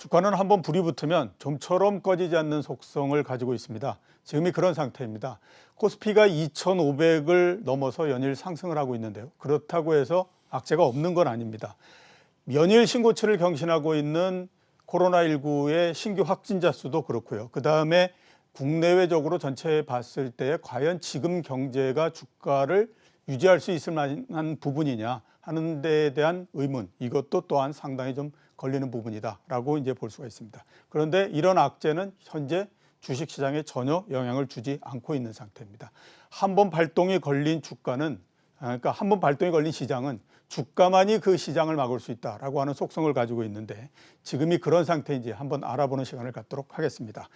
주가는 한번 불이 붙으면 좀처럼 꺼지지 않는 속성을 가지고 있습니다. 지금이 그런 상태입니다. 코스피가 2,500을 넘어서 연일 상승을 하고 있는데요. 그렇다고 해서 악재가 없는 건 아닙니다. 연일 신고치를 경신하고 있는 코로나19의 신규 확진자 수도 그렇고요. 그다음에 국내외적으로 전체 봤을 때 과연 지금 경제가 주가를 유지할 수 있을 만한 부분이냐 하는 데에 대한 의문, 이것도 또한 상당히 좀 걸리는 부분이다라고 이제 볼 수가 있습니다. 그런데 이런 악재는 현재 주식시장에 전혀 영향을 주지 않고 있는 상태입니다. 한번 발동이 걸린 주가는, 그러니까 한번 발동이 걸린 시장은 주가만이 그 시장을 막을 수 있다라고 하는 속성을 가지고 있는데 지금이 그런 상태인지 한번 알아보는 시간을 갖도록 하겠습니다.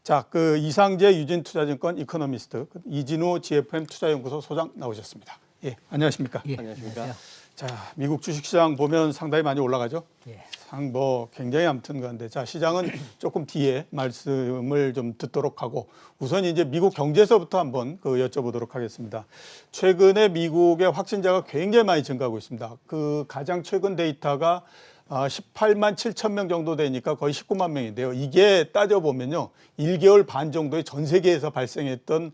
자, 이상재 유진투자증권 이코노미스트 이진우 GFM 투자연구소 소장 나오셨습니다. 예, 안녕하십니까? 예, 안녕하십니까? 자, 미국 주식시장 보면 상당히 많이 올라가죠? 예. 굉장히 아무튼 그런데 자, 시장은 조금 뒤에 말씀을 좀 듣도록 하고 우선 이제 미국 경제서부터 한번 여쭤보도록 하겠습니다. 최근에 미국의 확진자가 굉장히 많이 증가하고 있습니다. 가장 최근 데이터가 18만 7천 명 정도 되니까 거의 19만 명인데요. 이게 따져보면요. 1개월 반 정도에 전 세계에서 발생했던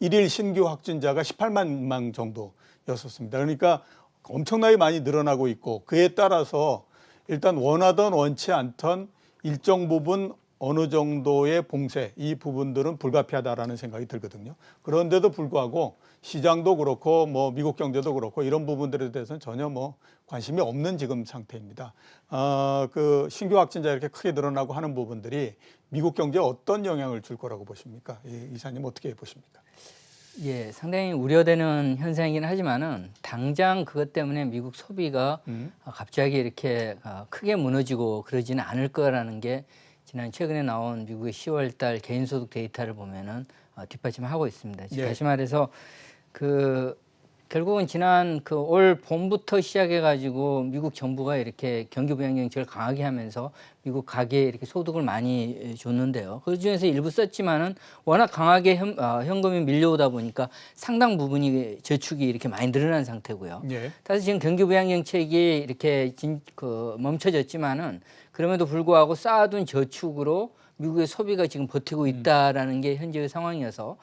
일일 신규 확진자가 18만 명 정도였었습니다. 그러니까 엄청나게 많이 늘어나고 있고 그에 따라서 일단 원하던 원치 않던 일정 부분 어느 정도의 봉쇄, 이 부분들은 불가피하다라는 생각이 들거든요. 그런데도 불구하고 시장도 그렇고 미국 경제도 그렇고 이런 부분들에 대해서는 전혀 관심이 없는 지금 상태입니다. 신규 확진자 이렇게 크게 늘어나고 하는 부분들이 미국 경제에 어떤 영향을 줄 거라고 보십니까? 이사님 어떻게 보십니까? 예, 상당히 우려되는 현상이긴 하지만은 당장 그것 때문에 미국 소비가 갑자기 이렇게 크게 무너지고 그러지는 않을 거라는 게 지난 최근에 나온 미국의 10월달 개인소득 데이터를 보면은 뒷받침하고 있습니다. 예. 다시 말해서 결국은 지난 올 봄부터 시작해가지고 미국 정부가 이렇게 경기 부양 정책을 강하게 하면서 미국 가게에 이렇게 소득을 많이 줬는데요. 그 중에서 일부 썼지만은 워낙 강하게 현금이 밀려오다 보니까 상당 부분이 저축이 이렇게 많이 늘어난 상태고요. 예. 사실 지금 경기 부양 정책이 이렇게 멈춰졌지만은 그럼에도 불구하고 쌓아둔 저축으로 미국의 소비가 지금 버티고 있다라는 게 현재의 상황이어서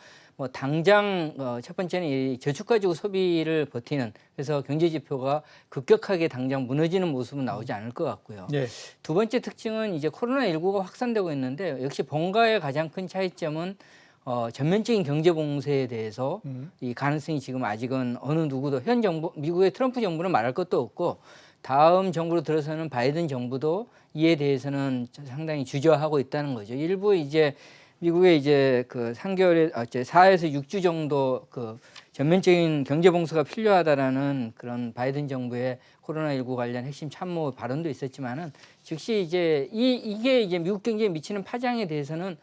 당장 첫 번째는 이 저축 가지고 소비를 버티는 그래서 경제 지표가 급격하게 당장 무너지는 모습은 나오지 않을 것 같고요. 예. 두 번째 특징은 이제 코로나19가 확산되고 있는데 역시 봄과의 가장 큰 차이점은 전면적인 경제 봉쇄에 대해서 이 가능성이 지금 아직은 어느 누구도 현 정부 미국의 트럼프 정부는 말할 것도 없고 다음 정부로 들어서는 바이든 정부도 이에 대해서는 상당히 주저하고 있다는 거죠. 일부 이제 미국의 이제 3개월에 4에서 6주 정도 전면적인 경제 봉쇄가 필요하다라는 그런 바이든 정부의 코로나19 관련 핵심 참모 발언도 있었지만은 즉시 이제 이게 이제 미국 경제에 미치는 파장에 대해서는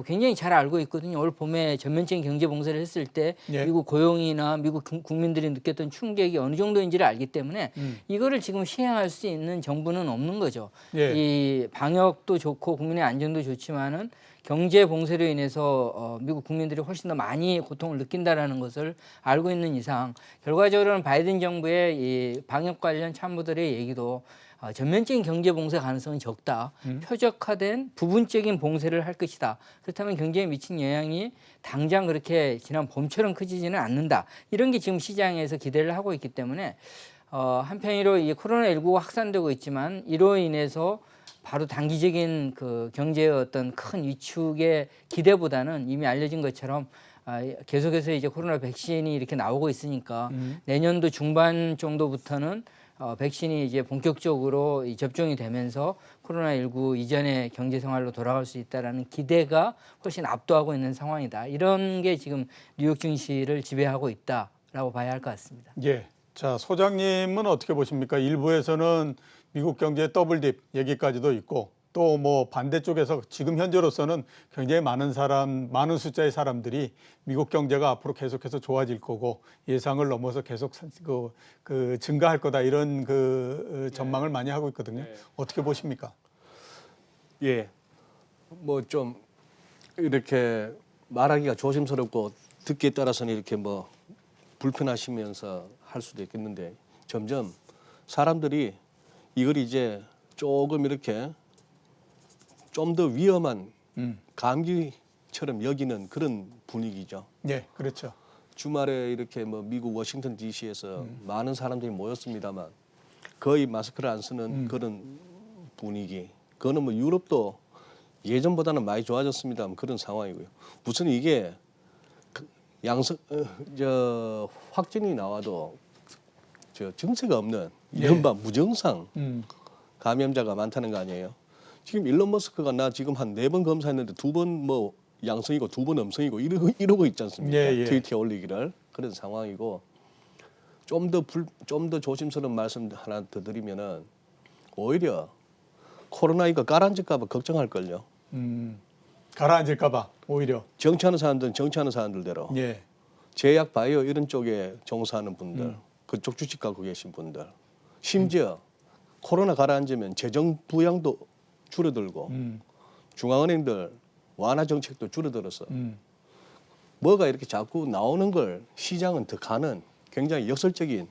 굉장히 잘 알고 있거든요. 올 봄에 전면적인 경제 봉쇄를 했을 때 예. 미국 고용이나 미국 국민들이 느꼈던 충격이 어느 정도인지를 알기 때문에 이거를 지금 시행할 수 있는 정부는 없는 거죠. 예. 이 방역도 좋고 국민의 안정도 좋지만은 경제 봉쇄로 인해서 미국 국민들이 훨씬 더 많이 고통을 느낀다라는 것을 알고 있는 이상 결과적으로는 바이든 정부의 이 방역 관련 참모들의 얘기도 전면적인 경제 봉쇄 가능성은 적다. 표적화된 부분적인 봉쇄를 할 것이다. 그렇다면 경제에 미친 영향이 당장 그렇게 지난 봄처럼 커지지는 않는다. 이런 게 지금 시장에서 기대를 하고 있기 때문에 한편으로 이 코로나19가 확산되고 있지만 이로 인해서 바로 단기적인 경제의 어떤 큰 위축의 기대보다는 이미 알려진 것처럼 계속해서 이제 코로나 백신이 이렇게 나오고 있으니까 내년도 중반 정도부터는 백신이 이제 본격적으로 접종이 되면서 코로나19 이전의 경제 생활로 돌아갈 수 있다라는 기대가 훨씬 압도하고 있는 상황이다. 이런 게 지금 뉴욕 증시를 지배하고 있다라고 봐야 할 것 같습니다. 예. 자, 소장님은 어떻게 보십니까? 일부에서는 미국 경제의 더블딥 얘기까지도 있고 또 반대쪽에서 지금 현재로서는 굉장히 많은 숫자의 사람들이 미국 경제가 앞으로 계속해서 좋아질 거고 예상을 넘어서 계속 증가할 거다 이런 전망을 많이 하고 있거든요. 어떻게 보십니까? 예, 좀 이렇게 말하기가 조심스럽고 듣기에 따라서는 이렇게 불편하시면서 할 수도 있겠는데 점점 사람들이 이걸 이제 조금 이렇게 좀 더 위험한 음. 감기처럼 여기는 그런 분위기죠. 예, 그렇죠. 주말에 이렇게 뭐 미국 워싱턴 D.C.에서 많은 사람들이 모였습니다만 거의 마스크를 안 쓰는 그런 분위기. 그거는 뭐 유럽도 예전보다는 많이 좋아졌습니다만 그런 상황이고요. 우선 이게 확진이 나와도 증세가 없는 이른바 무증상 감염자가 많다는 거 아니에요. 지금 일론 머스크가 나 지금 한 4번 검사했는데 2번 뭐 양성이고 2번 음성이고 이러고 있지 않습니까? 예, 예. 트위터에 올리기를 그런 상황이고 좀 더 조심스러운 말씀 하나 더 드리면은 오히려 코로나19 가라앉을까 봐 걱정할 걸요. 가라앉을까봐 오히려. 정치하는 사람들은 정치하는 사람들대로 예. 제약 바이오 이런 쪽에 종사하는 분들, 그쪽 주식 갖고 계신 분들, 심지어 코로나 가라앉으면 재정 부양도 줄어들고 중앙은행들 완화 정책도 줄어들어서 뭐가 이렇게 자꾸 나오는 걸 시장은 더 가는 굉장히 역설적인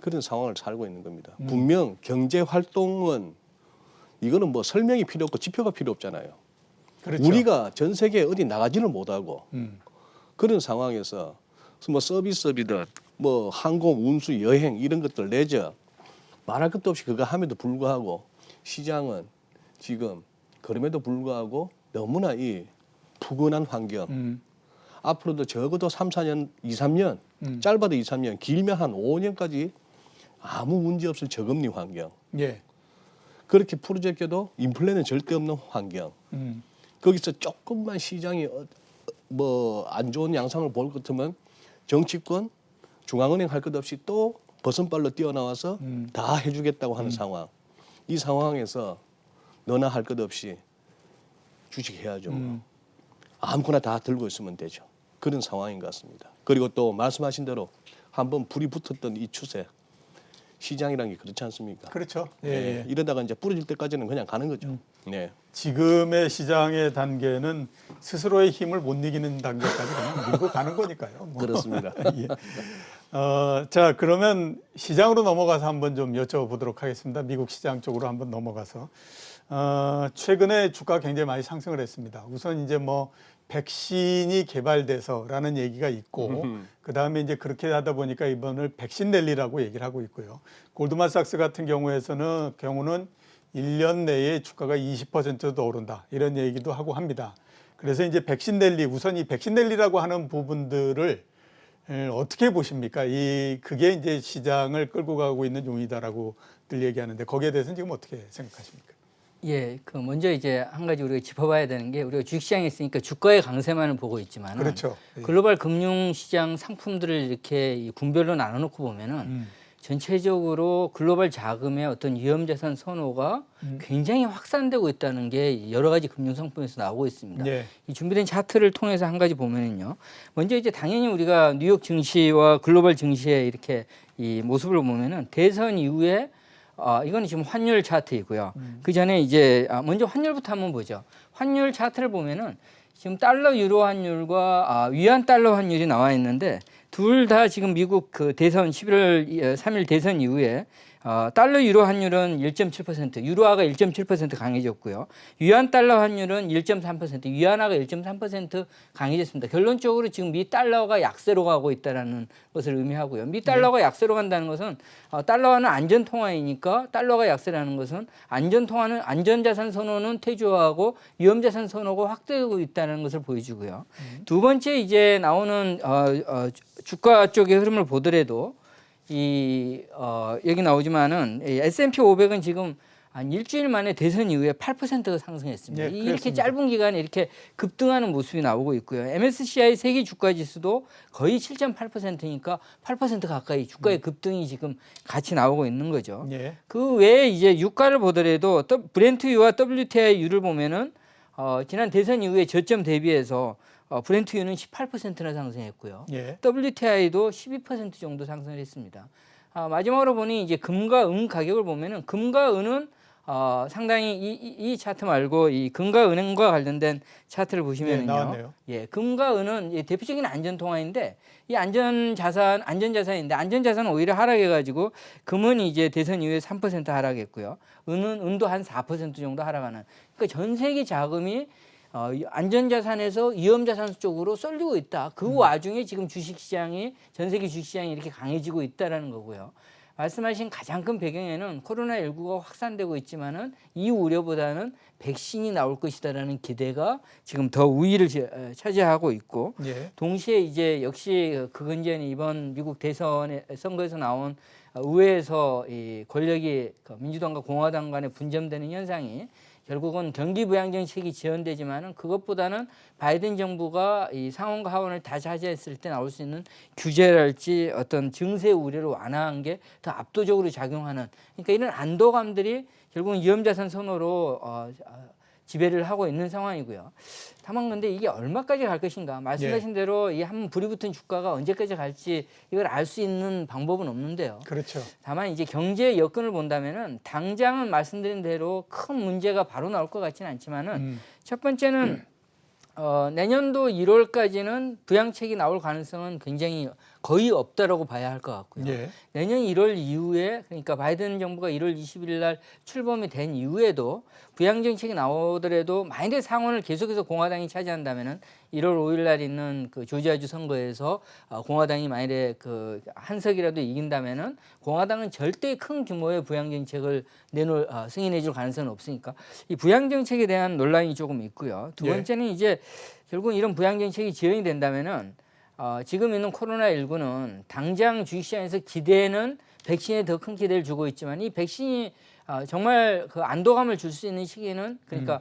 그런 상황을 살고 있는 겁니다. 분명 경제 활동은 이거는 뭐 설명이 필요 없고 지표가 필요 없잖아요. 그렇죠. 우리가 전 세계에 어디 나가지를 못하고 그런 상황에서 뭐 서비스업이든 뭐 항공, 운수, 여행 이런 것들 레저 말할 것도 없이 그거 함에도 불구하고 시장은 지금 그럼에도 불구하고 너무나 이 푸근한 환경 앞으로도 적어도 3, 4년, 2, 3년 짧아도 2, 3년 길면 한 5년까지 아무 문제 없을 저금리 환경 예. 그렇게 풀어제껴도 인플레는 절대 없는 환경 거기서 조금만 시장이 뭐 안 좋은 양상을 볼 것 같으면 정치권, 중앙은행 할 것 없이 또 버선발로 뛰어나와서 다 해주겠다고 하는 상황. 이 상황에서 너나 할 것 없이 주식해야죠. 뭐. 아무거나 다 들고 있으면 되죠. 그런 상황인 것 같습니다. 그리고 또 말씀하신 대로 한번 불이 붙었던 이 추세. 시장이란 게 그렇지 않습니까? 그렇죠. 예, 네, 예. 이러다가 이제 부러질 때까지는 그냥 가는 거죠. 네. 지금의 시장의 단계는 스스로의 힘을 못 이기는 단계까지 그냥 밀고 가는 거니까요. 뭐. 그렇습니다. 예. 자, 그러면 시장으로 넘어가서 한번 좀 여쭤보도록 하겠습니다. 미국 시장 쪽으로 한번 넘어가서. 최근에 주가가 굉장히 많이 상승을 했습니다. 우선 이제 뭐 백신이 개발돼서라는 얘기가 있고, 그 다음에 이제 그렇게 하다 보니까 이번을 백신 랠리라고 얘기를 하고 있고요. 골드만삭스 같은 경우는 1년 내에 주가가 20%도 오른다. 이런 얘기도 하고 합니다. 그래서 이제 백신 랠리, 우선 이 백신 랠리라고 하는 부분들을 어떻게 보십니까? 그게 이제 시장을 끌고 가고 있는 용이다라고들 얘기하는데 거기에 대해서는 지금 어떻게 생각하십니까? 예, 먼저 이제 한 가지 우리가 짚어봐야 되는 게 우리가 주식시장에 있으니까 주가의 강세만을 보고 있지만 그렇죠. 예. 글로벌 금융시장 상품들을 이렇게 이 군별로 나눠놓고 보면은 전체적으로 글로벌 자금의 어떤 위험자산 선호가 굉장히 확산되고 있다는 게 여러 가지 금융상품에서 나오고 있습니다. 예. 이 준비된 차트를 통해서 한 가지 보면은요. 먼저 이제 당연히 우리가 뉴욕 증시와 글로벌 증시의 이렇게 이 모습을 보면은 대선 이후에 이거는 지금 환율 차트이고요. 그 전에 이제 먼저 환율부터 한번 보죠. 환율 차트를 보면은 지금 달러 유로 환율과 위안 달러 환율이 나와 있는데 둘 다 지금 미국 그 대선 11월 3일 대선 이후에 달러 유로 환율은 1.7%, 유로화가 1.7% 강해졌고요. 위안 달러 환율은 1.3%, 위안화가 1.3% 강해졌습니다. 결론적으로 지금 미 달러가 약세로 가고 있다는 것을 의미하고요. 미 달러가 약세로 간다는 것은 달러화는 안전 통화이니까 달러가 약세라는 것은 안전 통화는 안전자산 선호는 퇴조하고 위험자산 선호가 확대되고 있다는 것을 보여주고요. 두 번째 이제 나오는 주가 쪽의 흐름을 보더라도 여기 나오지만은 S&P 500은 지금 한 일주일 만에 대선 이후에 8%가 상승했습니다. 예, 이렇게 그렇습니다. 짧은 기간에 이렇게 급등하는 모습이 나오고 있고요. MSCI 세계 주가 지수도 거의 7.8%니까 8% 가까이 주가의 급등이 지금 같이 나오고 있는 거죠. 예. 그 외에 이제 유가를 보더라도 브렌트유와 WTI유를 보면은 지난 대선 이후에 저점 대비해서 브렌트유는 18%나 상승했고요. 예. WTI도 12% 정도 상승을 했습니다. 마지막으로 보니 이제 금과 은 가격을 보면은 금과 은은 상당히 이 차트 말고 이 금과 은행과 관련된 차트를 보시면요. 네, 나왔네요. 예, 금과 은은 대표적인 안전통화인데 이 안전자산인데 안전자산은 오히려 하락해가지고 금은 이제 대선 이후에 3% 하락했고요. 은도 한 4% 정도 하락하는. 그러니까 전 세계 자금이 안전자산에서 위험자산 쪽으로 쏠리고 있다. 그 와중에 지금 주식시장이 전 세계 주식시장이 이렇게 강해지고 있다라는 거고요. 말씀하신 가장 큰 배경에는 코로나19가 확산되고 있지만은 이 우려보다는 백신이 나올 것이다라는 기대가 지금 더 우위를 차지하고 있고 예. 동시에 이제 역시 그건전 이번 미국 대선 선거에서 나온 의회에서 이 권력이 민주당과 공화당 간에 분점되는 현상이 결국은 경기 부양 정책이 지연되지만은 그것보다는 바이든 정부가 이 상원과 하원을 다 차지했을 때 나올 수 있는 규제랄지 어떤 증세 우려를 완화한 게 더 압도적으로 작용하는 그러니까 이런 안도감들이 결국은 위험자산 선호로 지배를 하고 있는 상황이고요. 다만 근데 이게 얼마까지 갈 것인가 말씀하신 대로 이 한 불이 붙은 주가가 언제까지 갈지 이걸 알 수 있는 방법은 없는데요. 그렇죠. 다만 이제 경제 여건을 본다면은 당장은 말씀드린 대로 큰 문제가 바로 나올 것 같지는 않지만은 첫 번째는 내년도 1월까지는 부양책이 나올 가능성은 굉장히 거의 없다라고 봐야 할 것 같고요. 예. 내년 1월 이후에 그러니까 바이든 정부가 1월 20일 날 출범이 된 이후에도 부양 정책이 나오더라도 만약에 상원을 계속해서 공화당이 차지한다면은 1월 5일 날 있는 그 조지아주 선거에서 공화당이 만약에 그 한 석이라도 이긴다면은 공화당은 절대 큰 규모의 부양 정책을 승인해 줄 가능성은 없으니까 이 부양 정책에 대한 논란이 조금 있고요. 두 번째는 이제 결국 이런 부양 정책이 지연이 된다면은 지금 있는 코로나19는 당장 주식시장에서 기대는 백신에 더 큰 기대를 주고 있지만 이 백신이 정말 그 안도감을 줄 수 있는 시기는 그러니까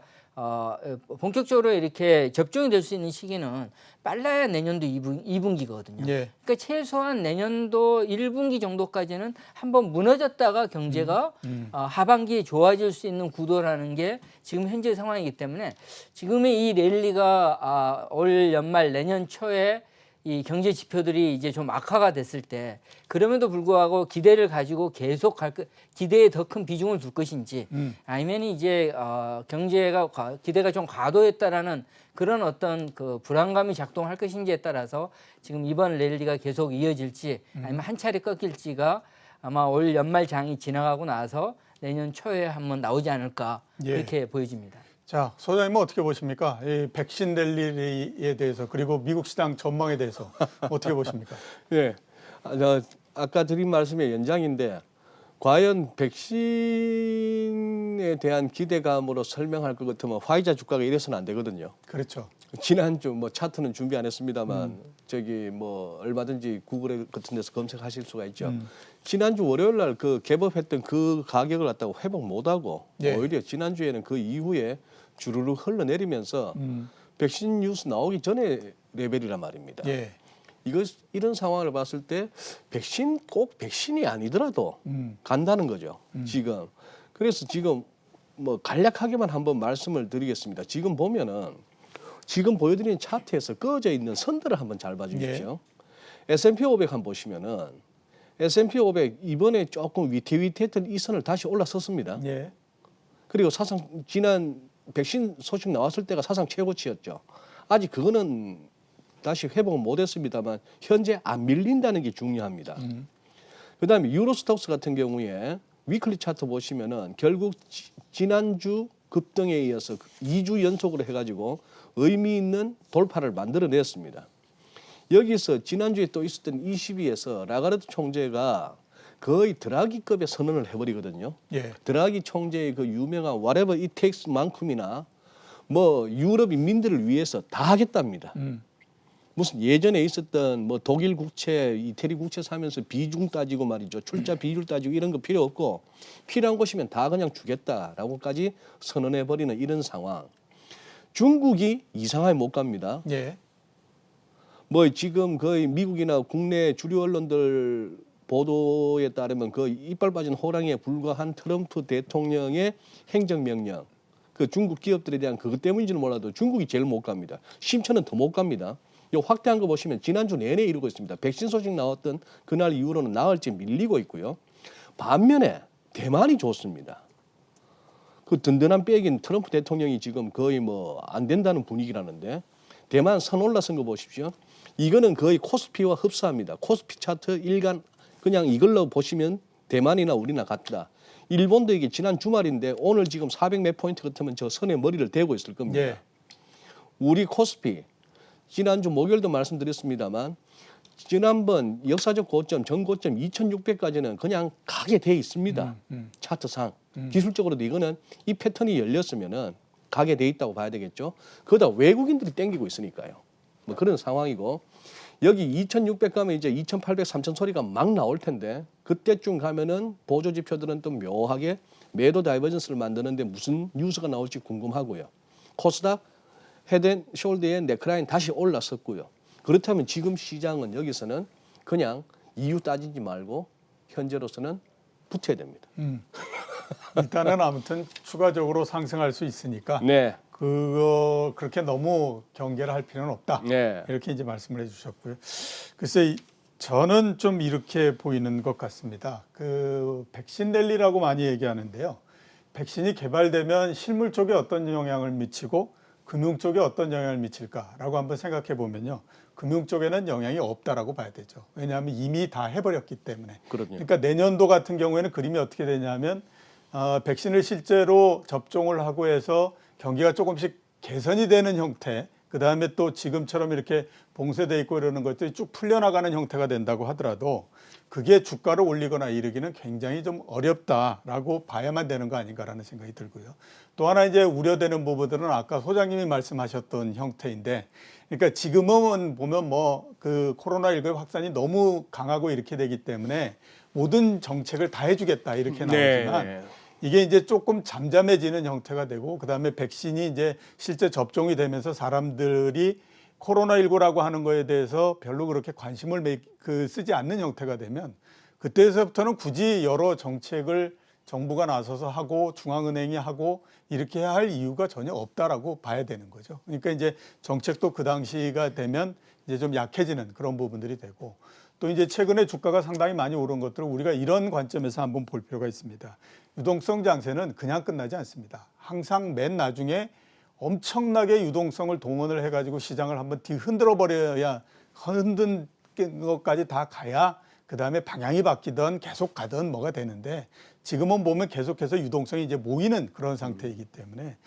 본격적으로 이렇게 접종이 될 수 있는 시기는 빨라야 내년도 2분기거든요. 예. 그러니까 최소한 내년도 1분기 정도까지는 한번 무너졌다가 경제가 하반기에 좋아질 수 있는 구도라는 게 지금 현재 상황이기 때문에 지금의 이 랠리가 올 연말 내년 초에 이 경제 지표들이 이제 좀 악화가 됐을 때 그럼에도 불구하고 기대를 가지고 계속 기대에 더 큰 비중을 둘 것인지 아니면 이제 경제가 기대가 좀 과도했다라는 그런 어떤 그 불안감이 작동할 것인지에 따라서 지금 이번 랠리가 계속 이어질지 아니면 한 차례 꺾일지가 아마 올 연말 장이 지나가고 나서 내년 초에 한번 나오지 않을까 그렇게 보여집니다. 자, 소장님은 어떻게 보십니까? 이 백신 랠리에 대해서 그리고 미국 시장 전망에 대해서 어떻게 보십니까? 네, 아까 드린 말씀의 연장인데 과연 백신에 대한 기대감으로 설명할 것 같으면 화이자 주가가 이래서는 안 되거든요. 그렇죠. 지난주 뭐 차트는 준비 안 했습니다만 저기 뭐 얼마든지 구글 같은 데서 검색하실 수가 있죠. 지난주 월요일 날 그 개법했던 그 가격을 갖다가 회복 못하고 오히려 지난주에는 그 이후에 주르륵 흘러내리면서 백신 뉴스 나오기 전에 레벨이란 말입니다. 이런 상황을 봤을 때 백신 꼭 백신이 아니더라도 간다는 거죠. 지금 그래서 지금 뭐 간략하게만 한번 말씀을 드리겠습니다. 지금 보면은 지금 보여드리는 차트에서 꺼져 있는 선들을 한번 잘 봐주십시오. S&P 500 한번 보시면은 S&P 500 이번에 조금 위태위태했던 이 선을 다시 올라섰습니다. 그리고 사상 지난 백신 소식 나왔을 때가 사상 최고치였죠. 아직 그거는 다시 회복은 못했습니다만 현재 안 밀린다는 게 중요합니다. 그다음에 유로스톡스 같은 경우에 위클리 차트 보시면은 결국 지난주 급등에 이어서 2주 연속으로 해가지고 의미 있는 돌파를 만들어냈습니다. 여기서 지난주에 또 있었던 22에서 라가르드 총재가 거의 드라기급의 선언을 해버리거든요. 드라기 총재의 그 유명한 whatever it takes만큼이나 뭐 유럽 인민들을 위해서 다 하겠답니다. 무슨 예전에 있었던 뭐 독일 국채, 이태리 국채 사면서 비중 따지고 말이죠. 출자 비율 따지고 이런 거 필요 없고 필요한 곳이면 다 그냥 주겠다라고까지 선언해버리는 이런 상황. 중국이 이상하게 못 갑니다. 뭐 지금 거의 미국이나 국내 주류 언론들 보도에 따르면 그 이빨 빠진 호랑이에 불과한 트럼프 대통령의 행정명령, 그 중국 기업들에 대한 그것 때문인지는 몰라도 중국이 제일 못 갑니다. 심천은 더 못 갑니다. 요 확대한 거 보시면 지난주 내내 이루고 있습니다. 백신 소식 나왔던 그날 이후로는 나흘째 밀리고 있고요. 반면에 대만이 좋습니다. 그 든든한 백인 트럼프 대통령이 지금 거의 뭐 안 된다는 분위기라는데 대만 선 올라선 거 보십시오. 이거는 거의 코스피와 흡사합니다. 코스피 차트 일간 그냥 이걸로 보시면 대만이나 우리나 같다. 일본도 이게 지난 주말인데 오늘 지금 400 몇 포인트 같으면 저 선에 머리를 대고 있을 겁니다. 예. 우리 코스피 지난주 목요일도 말씀드렸습니다만 지난번 역사적 고점 전고점 2600까지는 그냥 가게 돼 있습니다. 차트상 기술적으로도 이거는 이 패턴이 열렸으면은 가게 돼 있다고 봐야 되겠죠. 그러다 외국인들이 땡기고 있으니까요. 뭐 그런 상황이고 여기 2600 가면 이제 2800, 3000 소리가 막 나올 텐데 그때쯤 가면은 보조 지표들은 또 묘하게 매도 다이버전스를 만드는데 무슨 뉴스가 나올지 궁금하고요. 코스닥 헤드앤숄더의 네크라인 다시 올라섰고요. 그렇다면 지금 시장은 여기서는 그냥 이유 따지지 말고 현재로서는 붙어야 됩니다. 일단은 아무튼 추가적으로 상승할 수 있으니까 네. 그거 그렇게 너무 경계를 할 필요는 없다. 네. 이렇게 이제 말씀을 해주셨고요. 글쎄 저는 좀 이렇게 보이는 것 같습니다. 그 백신 랠리라고 많이 얘기하는데요. 백신이 개발되면 실물 쪽에 어떤 영향을 미치고 금융 쪽에 어떤 영향을 미칠까라고 한번 생각해 보면요. 금융 쪽에는 영향이 없다라고 봐야 되죠. 왜냐하면 이미 다 해버렸기 때문에. 그럼요. 그러니까 내년도 같은 경우에는 그림이 어떻게 되냐면 백신을 실제로 접종을 하고 해서 경기가 조금씩 개선이 되는 형태, 그 다음에 또 지금처럼 이렇게 봉쇄돼 있고 이러는 것들이 쭉 풀려나가는 형태가 된다고 하더라도 그게 주가를 올리거나 이르기는 굉장히 좀 어렵다라고 봐야만 되는 거 아닌가라는 생각이 들고요. 또 하나 이제 우려되는 부분들은 아까 소장님이 말씀하셨던 형태인데, 그러니까 지금은 보면 뭐 그 코로나19의 확산이 너무 강하고 이렇게 되기 때문에 모든 정책을 다 해주겠다 이렇게 나오지만 네. 이게 이제 조금 잠잠해지는 형태가 되고 그다음에 백신이 이제 실제 접종이 되면서 사람들이 코로나19라고 하는 거에 대해서 별로 그렇게 관심을 쓰지 않는 형태가 되면 그때서부터는 굳이 여러 정책을 정부가 나서서 하고 중앙은행이 하고 이렇게 해야 할 이유가 전혀 없다라고 봐야 되는 거죠. 그러니까 이제 정책도 그 당시가 되면 이제 좀 약해지는 그런 부분들이 되고 또 이제 최근에 주가가 상당히 많이 오른 것들을 우리가 이런 관점에서 한번 볼 필요가 있습니다. 유동성 장세는 그냥 끝나지 않습니다. 항상 맨 나중에 엄청나게 유동성을 동원을 해가지고 시장을 한번 흔들어 버려야 흔든 것까지 다 가야 그 다음에 방향이 바뀌든 계속 가든 뭐가 되는데 지금은 보면 계속해서 유동성이 이제 모이는 그런 상태이기 때문에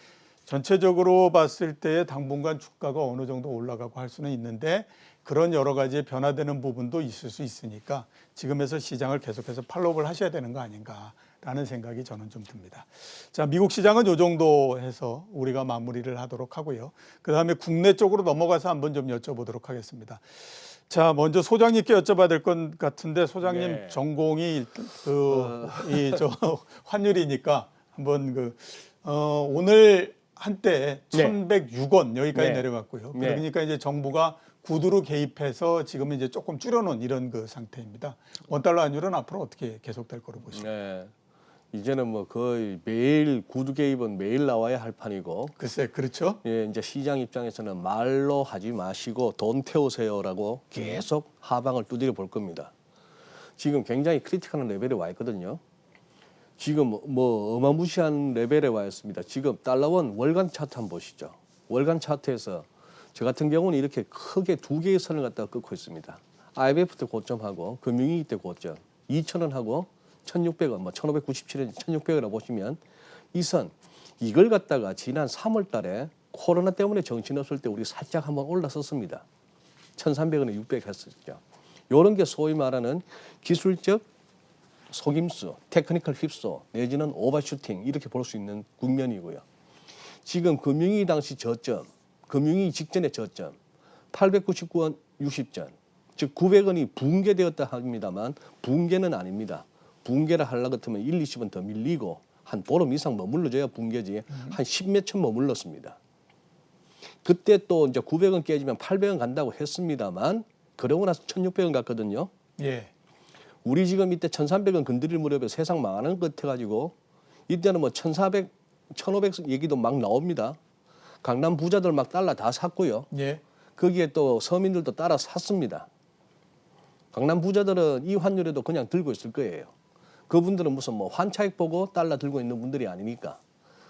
전체적으로 봤을 때 당분간 주가가 어느 정도 올라가고 할 수는 있는데 그런 여러 가지 변화되는 부분도 있을 수 있으니까 지금에서 시장을 계속해서 팔로우를 하셔야 되는 거 아닌가라는 생각이 저는 좀 듭니다. 자, 미국 시장은 이 정도 해서 우리가 마무리를 하도록 하고요. 그 다음에 국내 쪽으로 넘어가서 한번 좀 여쭤보도록 하겠습니다. 자, 먼저 소장님께 여쭤봐야 될 것 같은데 소장님 네. 전공이 환율이니까 한번 오늘 한때 네. 1,106원 여기까지 네. 내려갔고요. 네. 그러니까 이제 정부가 구두로 개입해서 지금은 이제 조금 줄여놓은 이런 그 상태입니다. 원달러 환율은 앞으로 어떻게 계속될 거로 보십니까? 네. 이제는 뭐 거의 매일 구두 개입은 매일 나와야 할 판이고. 글쎄, 그렇죠? 예, 이제 시장 입장에서는 말로 하지 마시고 돈 태우세요라고 계속 하방을 두드려 볼 겁니다. 지금 굉장히 크리티컬한 레벨에 와 있거든요. 지금 뭐 어마무시한 레벨에 와 있습니다. 지금 달러원 월간 차트 한번 보시죠. 월간 차트에서 저 같은 경우는 이렇게 크게 두 개의 선을 갖다가 긋고 있습니다. IMF 때 고점하고 금융위기 때 고점 2,000원하고 1,600원, 뭐 1,597원, 1,600원이라고 보시면 이 선 이걸 갖다가 지난 3월 달에 코로나 때문에 정신없을 때 우리 살짝 한번 올라섰습니다. 1,300원에 600 했었죠. 이런 게 소위 말하는 기술적 속임수, 테크니컬 휩소 내지는 오버슈팅 이렇게 볼 수 있는 국면이고요. 지금 금융위기 당시 저점, 금융위기 직전의 저점 899원 60전, 즉 900원이 붕괴되었다 합니다만 붕괴는 아닙니다. 붕괴를 하려고 같으면 1, 20원 더 밀리고 한 보름 이상 머물러줘야 붕괴지 한 10몇 천 머물렀습니다. 그때 또 이제 900원 깨지면 800원 간다고 했습니다만 그러고 나서 1,600원 갔거든요. 예. 우리 지금 이때 1,300원 건드릴 무렵에 세상 망하는 것 같아가지고 이때는 뭐 1,400, 1,500 얘기도 막 나옵니다. 강남 부자들 막 달러 다 샀고요. 예. 거기에 또 서민들도 따라 샀습니다. 강남 부자들은 이 환율에도 그냥 들고 있을 거예요. 그분들은 무슨 뭐 환차익 보고 달러 들고 있는 분들이 아니니까.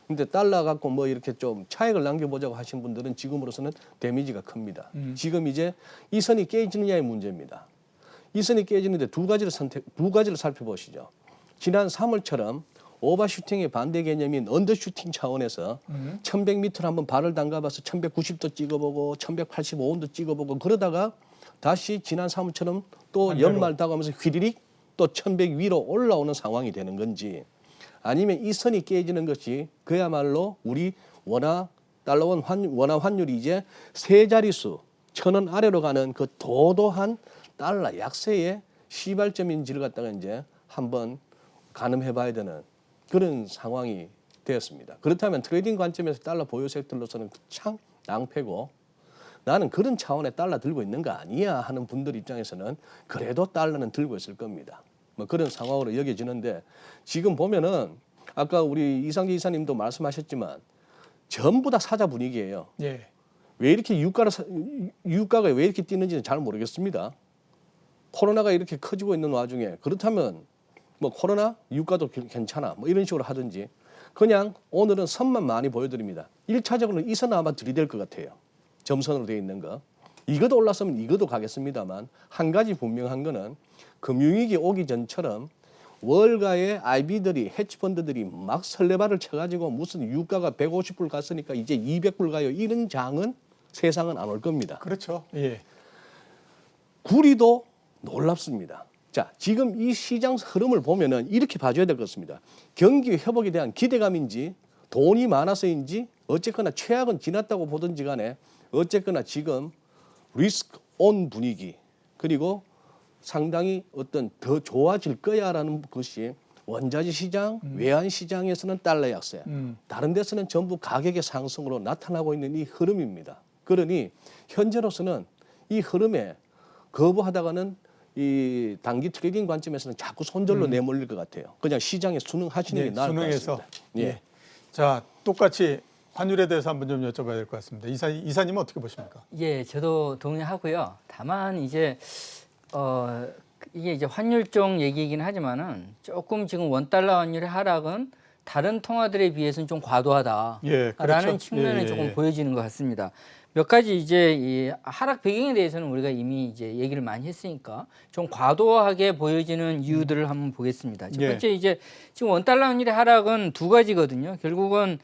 근데 달러 갖고 뭐 이렇게 좀 차익을 남겨보자고 하신 분들은 지금으로서는 데미지가 큽니다. 지금 이제 이 선이 깨지느냐의 문제입니다. 이 선이 깨지는데 두 가지를 살펴보시죠. 지난 3월처럼 오버슈팅의 반대 개념인 언더슈팅 차원에서 1100m를 한번 발을 담가봐서 1190도 찍어보고 1185원도 찍어보고 그러다가 다시 지난 3월처럼 또 연말 다가오면서 휘리릭 또 1100 위로 올라오는 상황이 되는 건지 아니면 이 선이 깨지는 것이 그야말로 우리 원화 달러원 원화 환율이 이제 세 자릿수 1000원 아래로 가는 그 도도한 달러 약세의 시발점인지를 갖다가 이제 한번 가늠해봐야 되는 그런 상황이 되었습니다. 그렇다면 트레이딩 관점에서 달러 보유 섹터로서는 참 낭패고 나는 그런 차원의 달러 들고 있는 거 아니야 하는 분들 입장에서는 그래도 달러는 들고 있을 겁니다. 뭐 그런 상황으로 여겨지는데 지금 보면은 아까 우리 이상재 이사님도 말씀하셨지만 전부 다 사자 분위기예요. 예. 왜 이렇게 유가가 왜 이렇게 뛰는지는 잘 모르겠습니다. 코로나가 이렇게 커지고 있는 와중에 그렇다면 뭐 코로나 유가도 괜찮아 뭐 이런 식으로 하든지 그냥 오늘은 선만 많이 보여드립니다. 1차적으로는 이 선 아마 들이댈 것 같아요. 점선으로 되어 있는 거. 이것도 올랐으면 이것도 가겠습니다만 한 가지 분명한 거는 금융위기 오기 전처럼 월가의 IB들이 헤지펀드들이 막 설레발을 쳐가지고 무슨 유가가 150불 갔으니까 이제 200불 가요. 이런 장은 세상은 안 올 겁니다. 그렇죠. 예. 구리도 놀랍습니다. 자, 지금 이 시장 흐름을 보면은 이렇게 봐줘야 될 것 같습니다. 경기 회복에 대한 기대감인지 돈이 많아서인지 어쨌거나 최악은 지났다고 보든지 간에 어쨌거나 지금 리스크 온 분위기 그리고 상당히 어떤 더 좋아질 거야라는 것이 원자재 시장, 외환 시장에서는 달러 약세, 다른 데서는 전부 가격의 상승으로 나타나고 있는 이 흐름입니다. 그러니 현재로서는 이 흐름에 거부하다가는 이 단기 트레이딩 관점에서는 자꾸 손절로 내몰릴 것 같아요. 그냥 시장에 순응하시는 게 나을 것 순응해서. 같습니다. 예. 자, 똑같이 환율에 대해서 한번 좀 여쭤봐야 될 것 같습니다. 이사님은 어떻게 보십니까? 예, 저도 동의하고요. 다만 이제 이게 이제 환율 쪽 얘기이긴 하지만은 조금 지금 원달러 환율의 하락은 다른 통화들에 비해서는 좀 과도하다라는 예, 그렇죠. 측면을 예. 조금 보여지는 것 같습니다. 몇 가지 이제 이 하락 배경에 대해서는 우리가 이미 이제 얘기를 많이 했으니까 좀 과도하게 보여지는 이유들을 한번 보겠습니다. 첫 예. 번째 이제 지금 원달러 환율의 하락은 두 가지거든요. 결국은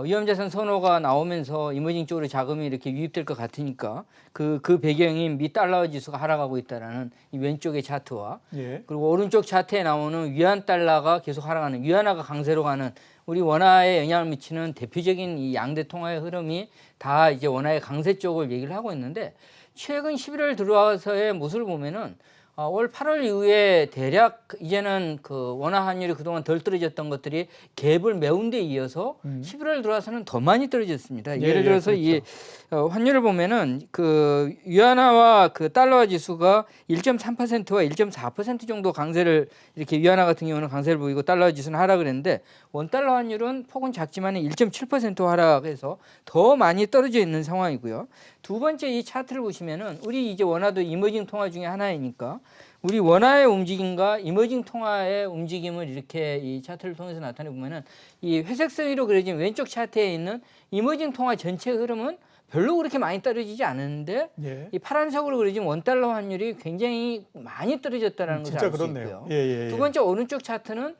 위험자산 선호가 나오면서 이머징 쪽으로 자금이 이렇게 유입될 것 같으니까 그 배경인 미 달러 지수가 하락하고 있다라는 이 왼쪽의 차트와 예. 그리고 오른쪽 차트에 나오는 위안 달러가 계속 하락하는 위안화가 강세로 가는 우리 원화에 영향을 미치는 대표적인 이 양대 통화의 흐름이 다 이제 원화의 강세 쪽을 얘기를 하고 있는데 최근 11월 들어와서의 모습을 보면은 올 8월 이후에 대략 이제는 그 원화 환율이 그동안 덜 떨어졌던 것들이 갭을 메운 데 이어서 11월 들어와서는 더 많이 떨어졌습니다. 예를 들어서 그렇죠. 이 환율을 보면은 그 위안화와 그 달러 지수가 1.3%와 1.4% 정도 강세를 이렇게 위안화 같은 경우는 강세를 보이고 달러 지수는 하락을 했는데 원달러 환율은 폭은 작지만 1.7% 하락해서 더 많이 떨어져 있는 상황이고요. 두 번째 이 차트를 보시면은 우리 이제 원화도 이머징 통화 중에 하나이니까 우리 원화의 움직임과 이머징 통화의 움직임을 이렇게 이 차트를 통해서 나타내 보면은 이 회색 선으로 그려진 왼쪽 차트에 있는 이머징 통화 전체 흐름은 별로 그렇게 많이 떨어지지 않았는데 예. 이 파란색으로 그려진 원달러 환율이 굉장히 많이 떨어졌다는 것을 진짜 알 수 그렇네요. 있고요. 예. 두 번째 오른쪽 차트는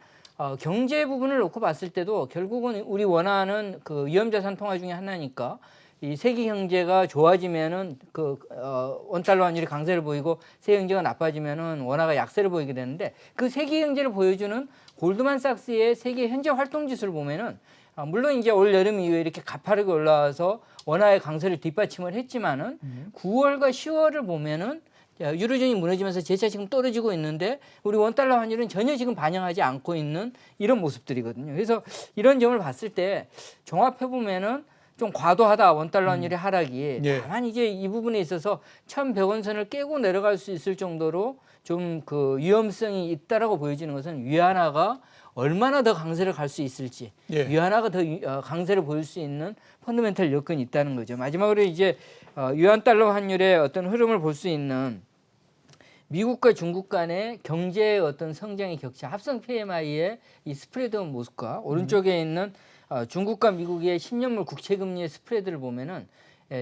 경제 부분을 놓고 봤을 때도 결국은 우리 원화는 그 위험자산 통화 중에 하나니까 이 세계 경제가 좋아지면은 그 원달러 환율이 강세를 보이고 세계 경제가 나빠지면은 원화가 약세를 보이게 되는데 그 세계 경제를 보여주는 골드만삭스의 세계 현재 활동 지수를 보면은 물론 이제 올 여름 이후에 이렇게 가파르게 올라와서 원화의 강세를 뒷받침을 했지만은 9월과 10월을 보면은 유로존이 무너지면서 재차 지금 떨어지고 있는데 우리 원달러 환율은 전혀 지금 반영하지 않고 있는 이런 모습들이거든요. 그래서 이런 점을 봤을 때 종합해 보면은 좀 과도하다 원달러 환율의 하락이. 예. 다만 이제 이 부분에 있어서 1,100원 선을 깨고 내려갈 수 있을 정도로 좀 그 위험성이 있다라고 보여지는 것은 위안화가 얼마나 더 강세를 갈 수 있을지, 예. 위안화가 더 강세를 보일 수 있는 펀더멘털 여건이 있다는 거죠. 마지막으로 이제 위안 달러 환율의 어떤 흐름을 볼 수 있는 미국과 중국 간의 경제의 어떤 성장의 격차, 합성 PMI의 이 스프레드 모습과 오른쪽에 있는 중국과 미국의 10년물 국채 금리의 스프레드를 보면은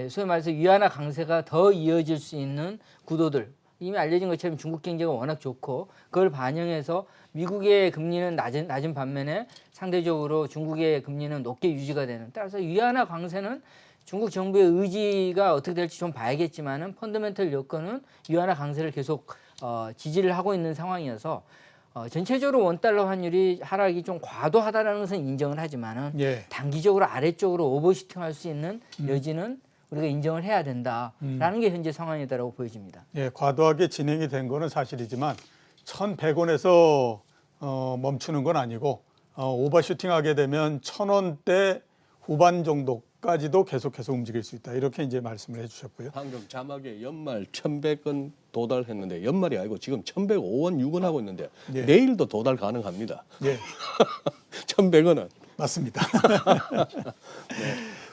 소위 말해서 위안화 강세가 더 이어질 수 있는 구도들. 이미 알려진 것처럼 중국 경제가 워낙 좋고 그걸 반영해서 미국의 금리는 낮은 반면에 상대적으로 중국의 금리는 높게 유지가 되는. 따라서 위안화 강세는 중국 정부의 의지가 어떻게 될지 좀 봐야겠지만은 펀더멘털 여건은 위안화 강세를 계속 지지를 하고 있는 상황이어서 전체적으로 원달러 환율이 하락이 좀 과도하다라는 것은 인정을 하지만은 예. 단기적으로 아래쪽으로 오버슈팅할 수 있는 여지는 우리가 인정을 해야 된다라는 게 현재 상황이다라고 보여집니다. 예, 과도하게 진행이 된 거는 사실이지만 1,100원에서 멈추는 건 아니고 오버슈팅하게 되면 1,000원대 후반 정도까지도 계속해서 움직일 수 있다. 이렇게 이제 말씀을 해주셨고요. 방금 자막에 연말 1,100원 도달했는데 연말이 아니고 지금 1,105원 6원 하고 있는데 예. 내일도 도달 가능합니다. 예, 1,100원은. 맞습니다.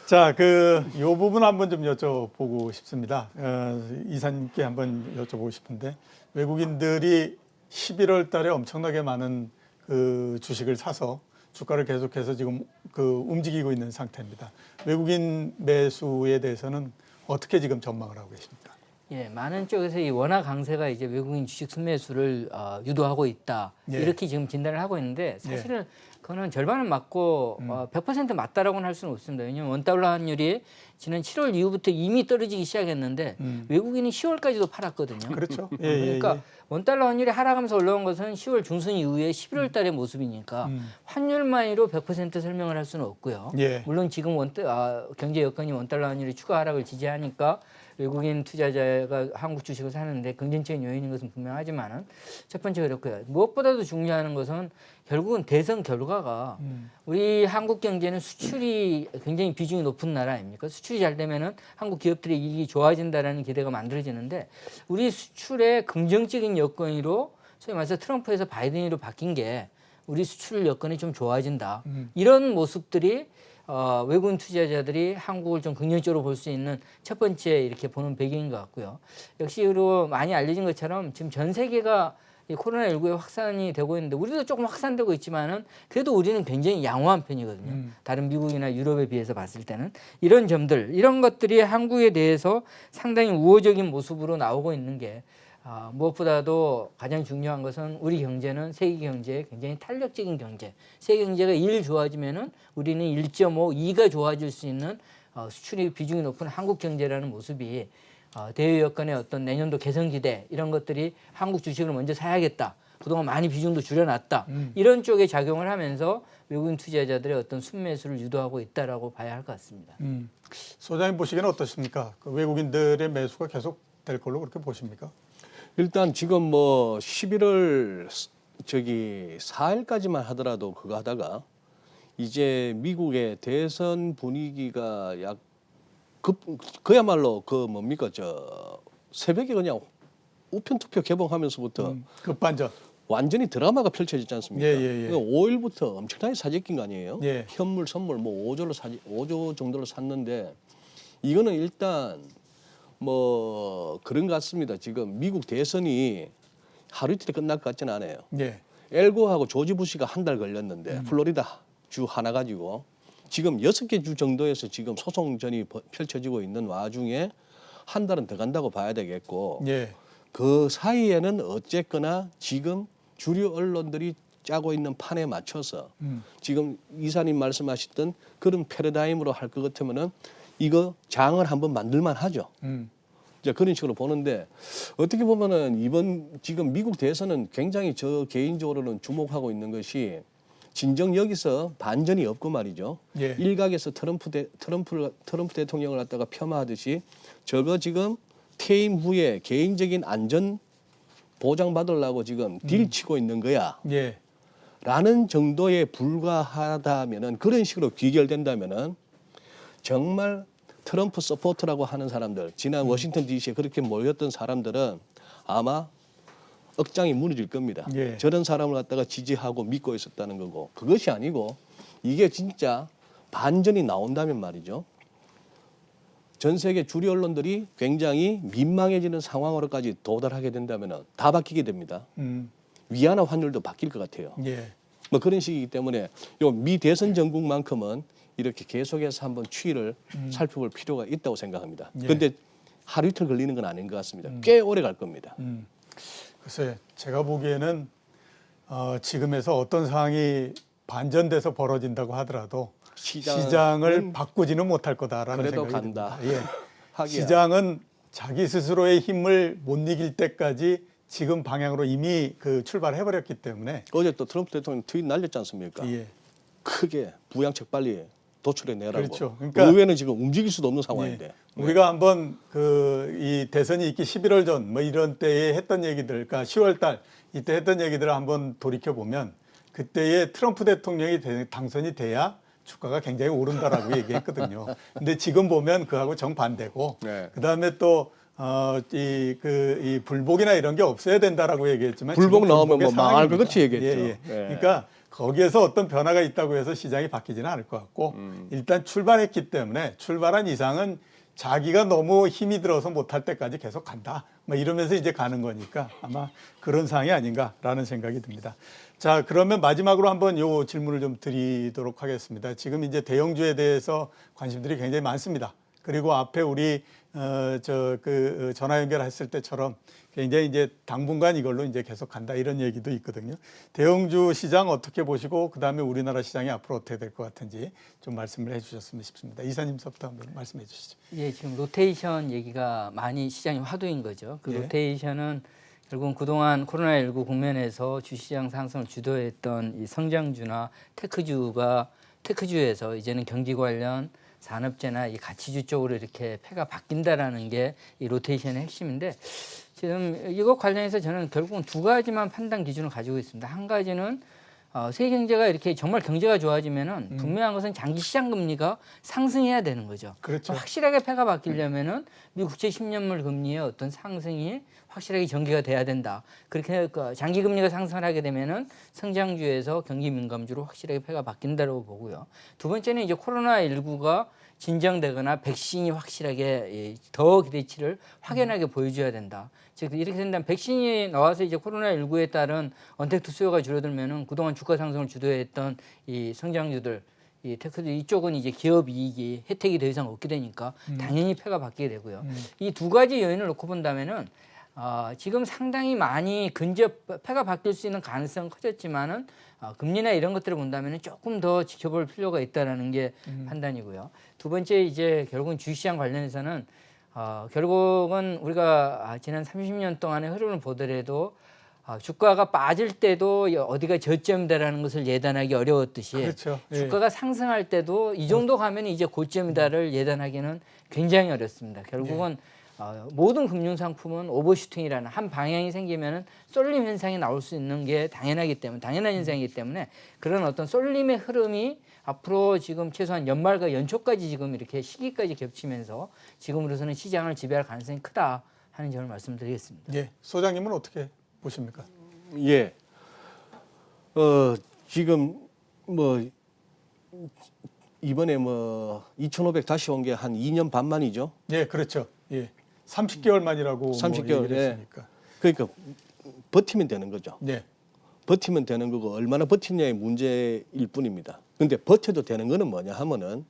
자, 요 부분 한번 좀 여쭤보고 싶습니다. 이사님께 한번 여쭤보고 싶은데 외국인들이 11월 달에 엄청나게 많은 그 주식을 사서 주가를 계속해서 지금 움직이고 있는 상태입니다. 외국인 매수에 대해서는 어떻게 지금 전망을 하고 계십니까? 예, 많은 쪽에서 이 원화 강세가 이제 외국인 주식 순매수를 유도하고 있다. 예. 이렇게 지금 진단을 하고 있는데 사실은 그거는 절반은 맞고 100% 맞다라고는 할 수는 없습니다. 왜냐하면 원달러 환율이 지난 7월 이후부터 이미 떨어지기 시작했는데 외국인이 10월까지도 팔았거든요. 그렇죠. 그러니까 원달러 환율이 하락하면서 올라온 것은 10월 중순 이후에 11월 달의 모습이니까 환율만으로 100% 설명을 할 수는 없고요. 예. 물론 지금 경제 여건이 원달러 환율이 추가 하락을 지지하니까 외국인 투자자가 한국 주식을 사는데 긍정적인 요인인 것은 분명하지만은 첫 번째 그렇고요. 무엇보다도 중요한 것은 결국은 대선 결과가 우리 한국 경제는 수출이 굉장히 비중이 높은 나라 아닙니까? 수출이 잘 되면은 한국 기업들의 이익이 좋아진다라는 기대가 만들어지는데 우리 수출의 긍정적인 여건으로 소위 말해서 트럼프에서 바이든으로 바뀐 게 우리 수출 여건이 좀 좋아진다. 이런 모습들이 외국인 투자자들이 한국을 좀 긍정적으로 볼 수 있는 첫 번째 이렇게 보는 배경인 것 같고요. 역시 그리고 많이 알려진 것처럼 지금 전 세계가 이 코로나19에 확산이 되고 있는데 우리도 조금 확산되고 있지만은 그래도 우리는 굉장히 양호한 편이거든요. 다른 미국이나 유럽에 비해서 봤을 때는 이런 점들, 이런 것들이 한국에 대해서 상당히 우호적인 모습으로 나오고 있는 게 무엇보다도 가장 중요한 것은 우리 경제는 세계 경제에 굉장히 탄력적인 경제. 세계 경제가 1 좋아지면은 우리는 1.5, 2가 좋아질 수 있는 수출이 비중이 높은 한국 경제라는 모습이 대외 여건의 어떤 내년도 개선 기대 이런 것들이 한국 주식을 먼저 사야겠다. 그동안 많이 비중도 줄여놨다. 이런 쪽에 작용을 하면서 외국인 투자자들의 어떤 순매수를 유도하고 있다라고 봐야 할 것 같습니다. 소장님 보시기에는 어떻습니까? 그 외국인들의 매수가 계속 될 걸로 그렇게 보십니까? 일단 지금 뭐 11월 4일까지만 하더라도 그거 하다가 이제 미국의 대선 분위기가 그야말로 새벽에 그냥 우편 투표 개봉하면서부터 급반전. 완전히 드라마가 펼쳐지지 않습니까? 예. 5일부터 엄청나게 사재낀 거 아니에요? 예. 현물, 선물 뭐 5조 정도를 샀는데 이거는 일단 뭐 그런 것 같습니다. 지금 미국 대선이 하루 이틀에 끝날 것 같지는 않아요. 예. 엘고하고 조지 부시가 한 달 걸렸는데 플로리다 주 하나 가지고 지금 6개 주 정도에서 지금 소송전이 펼쳐지고 있는 와중에 한 달은 더 간다고 봐야 되겠고 예. 그 사이에는 어쨌거나 지금 주류 언론들이 짜고 있는 판에 맞춰서 지금 이사님 말씀하셨던 그런 패러다임으로 할 것 같으면은 이거 장을 한번 만들만 하죠. 이제 그런 식으로 보는데 어떻게 보면은 이번 지금 미국 대선은 굉장히 저 개인적으로는 주목하고 있는 것이 진정 여기서 반전이 없고 말이죠. 예. 일각에서 트럼프 대통령을 갖다가 폄하하듯이 저거 지금 퇴임 후에 개인적인 안전 보장받으려고 지금 딜치고 있는 거야. 예. 라는 정도에 불과하다면은 그런 식으로 귀결된다면은 정말 트럼프 서포터라고 하는 사람들, 지난 워싱턴 DC에 그렇게 모였던 사람들은 아마 억장이 무너질 겁니다. 예. 저런 사람을 갖다가 지지하고 믿고 있었다는 거고 그것이 아니고 이게 진짜 반전이 나온다면 말이죠. 전 세계 주류 언론들이 굉장히 민망해지는 상황으로까지 도달하게 된다면 다 바뀌게 됩니다. 위안화 환율도 바뀔 것 같아요. 예. 뭐 그런 식이기 때문에 요 미 대선 전국만큼은 이렇게 계속해서 한번 추이를 살펴볼 필요가 있다고 생각합니다. 예. 그런데 하루 이틀 걸리는 건 아닌 것 같습니다. 꽤 오래 갈 겁니다. 글쎄, 제가 보기에는 지금에서 어떤 상황이 반전돼서 벌어진다고 하더라도 시장을 바꾸지는 못할 거다라는 그래도 생각이 간다. 듭니다. 예. 하기야. 시장은 자기 스스로의 힘을 못 이길 때까지 지금 방향으로 이미 그 출발해버렸기 때문에 어제 또 트럼프 대통령 트윗 날렸지 않습니까? 예. 크게 부양책 빨리 도출해 내라고. 그렇죠. 그러니까 의회는 지금 움직일 수도 없는 상황인데. 예. 우리가 한번 이 대선이 있기 11월 전 뭐 이런 때에 했던 얘기들, 그러니까 10월 달 이때 했던 얘기들을 한번 돌이켜 보면 그때에 트럼프 대통령이 당선이 돼야 주가가 굉장히 오른다라고 얘기했거든요. 근데 지금 보면 그하고 정반대고, 네. 그다음에 또 이 불복이나 이런 게 없어야 된다라고 얘기했지만 불복 지금 나오면 불복의 뭐 망할 것 상황입니다. 같이 얘기했죠. 예, 예. 예. 그러니까 거기에서 어떤 변화가 있다고 해서 시장이 바뀌지는 않을 것 같고, 일단 출발했기 때문에 출발한 이상은 자기가 너무 힘이 들어서 못할 때까지 계속 간다. 뭐 이러면서 이제 가는 거니까 아마 그런 상황이 아닌가라는 생각이 듭니다. 자, 그러면 마지막으로 한번 요 질문을 좀 드리도록 하겠습니다. 지금 이제 대형주에 대해서 관심들이 굉장히 많습니다. 그리고 앞에 우리 전화 연결했을 때처럼 굉장히 이제 당분간 이걸로 이제 계속 간다 이런 얘기도 있거든요. 대형주 시장 어떻게 보시고 그다음에 우리나라 시장이 앞으로 어떻게 될 것 같은지 좀 말씀을 해주셨으면 싶습니다. 이사님부터 한번 말씀해 주시죠. 예, 지금 로테이션 얘기가 많이 시장이 화두인 거죠. 그 예. 로테이션은 결국은 그동안 코로나19 국면에서 주시장 상승을 주도했던 이 성장주나 테크주에서 이제는 경기 관련 산업재나 이 가치주 쪽으로 이렇게 패가 바뀐다라는 게 이 로테이션의 핵심인데, 지금 이것 관련해서 저는 결국은 두 가지만 판단 기준을 가지고 있습니다. 한 가지는 세계 경제가 이렇게 정말 경제가 좋아지면은 분명한 것은 장기 시장 금리가 상승해야 되는 거죠. 그렇죠. 확실하게 패가 바뀌려면은 미국 국채 10년물 금리의 어떤 상승이 확실하게 전개가 돼야 된다. 그렇게 장기 금리가 상승을 하게 되면은 성장주에서 경기 민감주로 확실하게 패가 바뀐다고 보고요. 두 번째는 이제 코로나19가 진정되거나 백신이 확실하게 더 기대치를 확연하게 보여줘야 된다. 즉 이렇게 된다면 백신이 나와서 이제 코로나19에 따른 언택트 수요가 줄어들면은 그동안 주가 상승을 주도했던 이 성장주들, 이 테크도 이쪽은 이제 기업 이익이 혜택이 더 이상 없게 되니까 당연히 패가 바뀌게 되고요. 이 두 가지 요인을 놓고 본다면은 지금 상당히 많이 패가 바뀔 수 있는 가능성은 커졌지만은 금리나 이런 것들을 본다면은 조금 더 지켜볼 필요가 있다라는 게 판단이고요. 두 번째 이제 결국은 주식시장 관련해서는 결국은 우리가 지난 30년 동안의 흐름을 보더라도 주가가 빠질 때도 어디가 저점이다라는 것을 예단하기 어려웠듯이, 그렇죠. 예. 주가가 상승할 때도 이 정도 가면 이제 고점이다를 예단하기는 굉장히 어렵습니다. 결국은 모든 금융 상품은 오버슈팅이라는 한 방향이 생기면은 쏠림 현상이 나올 수 있는 게 당연한 현상이기 때문에 그런 어떤 쏠림의 흐름이 앞으로 지금 최소한 연말과 연초까지 지금 이렇게 시기까지 겹치면서 지금으로서는 시장을 지배할 가능성이 크다 하는 점을 말씀드리겠습니다. 예, 소장님은 어떻게 보십니까? 예. 지금 뭐 이번에 뭐 2,500 다시 온 게 한 2년 반 만이죠. 예, 그렇죠. 예, 30개월 만이라고 30개월, 뭐 얘기를 예. 했으니까. 그러니까 버티면 되는 거죠. 예, 버티면 되는 거고 얼마나 버티냐의 문제일 뿐입니다. 근데 버텨도 되는 거는 뭐냐 하면은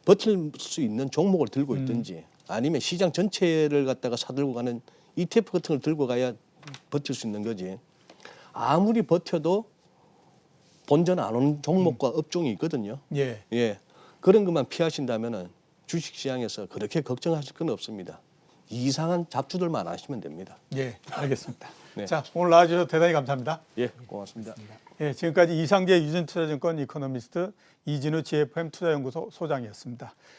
버틸 수 있는 종목을 들고 있든지 아니면 시장 전체를 갖다가 사들고 가는 ETF 같은 걸 들고 가야 버틸 수 있는 거지. 아무리 버텨도 본전 안 오는 종목과 업종이 있거든요. 예, 예. 그런 것만 피하신다면은 주식 시장에서 그렇게 걱정하실 건 없습니다. 이상한 잡주들만 안 하시면 됩니다. 예, 알겠습니다. 네. 자, 오늘 나와주셔서 대단히 감사합니다. 예, 고맙습니다. 예, 지금까지 이상재 유진투자증권 이코노미스트 이진우 GFM 투자연구소 소장이었습니다.